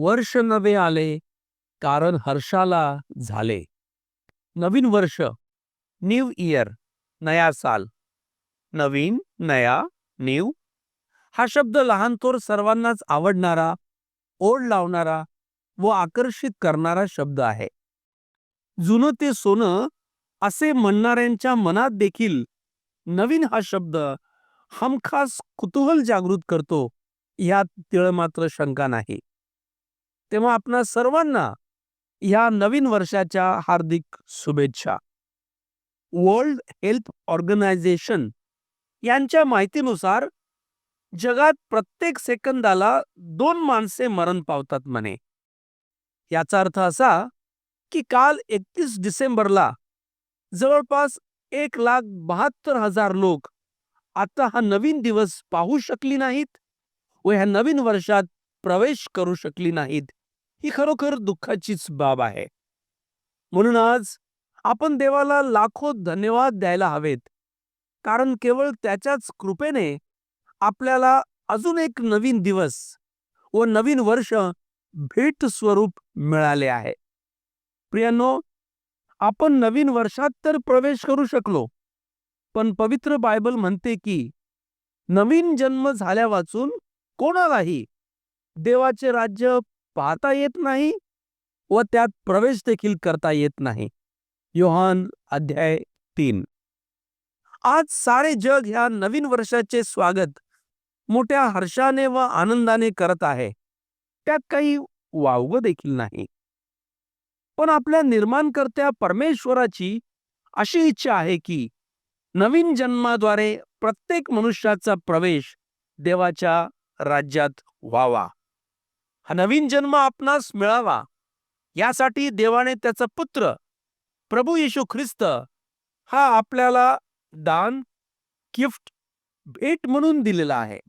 वर्ष नवे आले, कारण हर्षाला झाले. नवीन वर्ष, न्यू इयर, नया साल. नवीन, नया, न्यू हा शब्द लहान थोर सर्वांनाच आवडणारा, ओढ लावणारा व आकर्षित करणारा शब्द आहे. जुनं ते सोनं असे म्हणणाऱ्यांच्या मनात देखील नवीन हा शब्द हमखास कुतूहल जागृत करतो, यात तिळमात्र शंका नाही. तेव्हा आपणा सर्वांना या नवीन वर्षाच्या हार्दिक शुभेच्छा. वर्ल्ड हेल्थ ऑर्गनायझेशन यांच्या माहितीनुसार जगात प्रत्येक सेकंदाला 2 माणसे मरण पावतात म्हणे. याचा अर्थ असा की काल 31 डिसेंबरला जवळपास 1,72,000 लोक आता हा नवीन दिवस पाहू शकली नाहीत व ह्या नवीन वर्षात प्रवेश करू शकली नाहीत. ही खरोखर दुःखाचीच बाब आहे. म्हणून आज आपण देवाला लाखो धन्यवाद द्यायला हवेत, कारण केवळ त्याच्याच कृपेने आपल्याला अजून एक नवीन दिवस व नवीन वर्ष भेट स्वरूप मिळाले आहे. प्रियांनो, आपण नवीन वर्षात तर प्रवेश करू शकलो, पण पवित्र बायबल म्हणते की नवीन जन्म झाल्या वाचून कोणालाही देवाचे राज्य पाहता येत नाही व त्यात प्रवेश देखील करता येत नाही. योहान अध्याय 3. आज सारे जग ह्या नवीन वर्षाचे स्वागत मोठ्या हर्षाने व आनंदाने करत आहे. त्यात काही वावग देखील नाही. पण आपल्या निर्माणकर्त्या परमेश्वराची अशी इच्छा आहे की नवीन जन्माद्वारे प्रत्येक मनुष्याचा प्रवेश देवाच्या राज्यात व्हावा. हा नवीन जन्म आपणास मिळावा यासाठी देवाने त्याचा पुत्र प्रभू येशू ख्रिस्त हा आपल्याला दान, गिफ्ट, भेट म्हणून दिलेला आहे.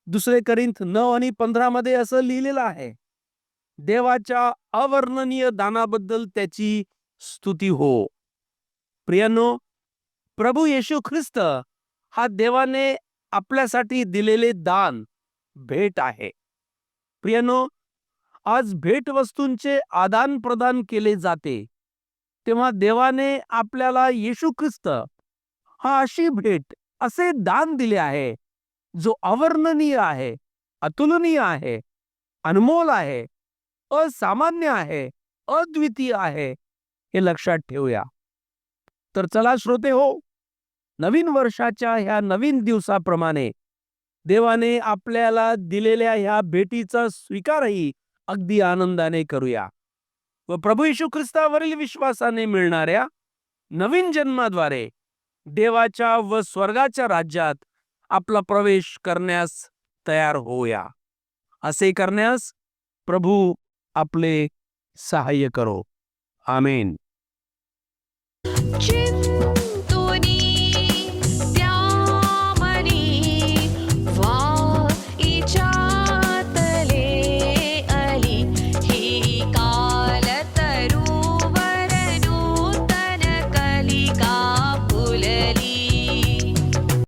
2 करिंथ 9 आणि 15 मध्ये असं लिहिलेलं आहे, देवाच्या अवर्णनीय दानाबद्दल त्याची स्तुती हो. प्रियांनो, प्रभू येशू ख्रिस्त हा देवाने आपल्यासाठी दिलेले दान, भेट आहे. प्रियांनो, आज भेटवस्तूंचे आदान प्रदान केले जाते, तेव्हा देवाने आपल्याला येशू ख्रिस्त हा अशी भेट, असे दान दिले आहे जो अवर्णनीय आहे, अतुलनीय आहे, अनमोल आहे, असामान्य आहे, अद्वितीय आहे. हे लक्षात ठेवूया. तर चला श्रोते हो, नवीन वर्षाच्या ह्या नवीन दिवसाप्रमाणे देवाने आपल्याला दिलेल्या ह्या भेटीचा स्वीकारही अगदी आनंदाने करूया व प्रभू येशू ख्रिस्तावरील विश्वासाने मिळणाऱ्या नवीन जन्माद्वारे देवाच्या व स्वर्गाच्या राज्यात आपला प्रवेश करण्यास तयार होऊया. असे करण्यास प्रभू आपले सहाय्य करो. आमेन.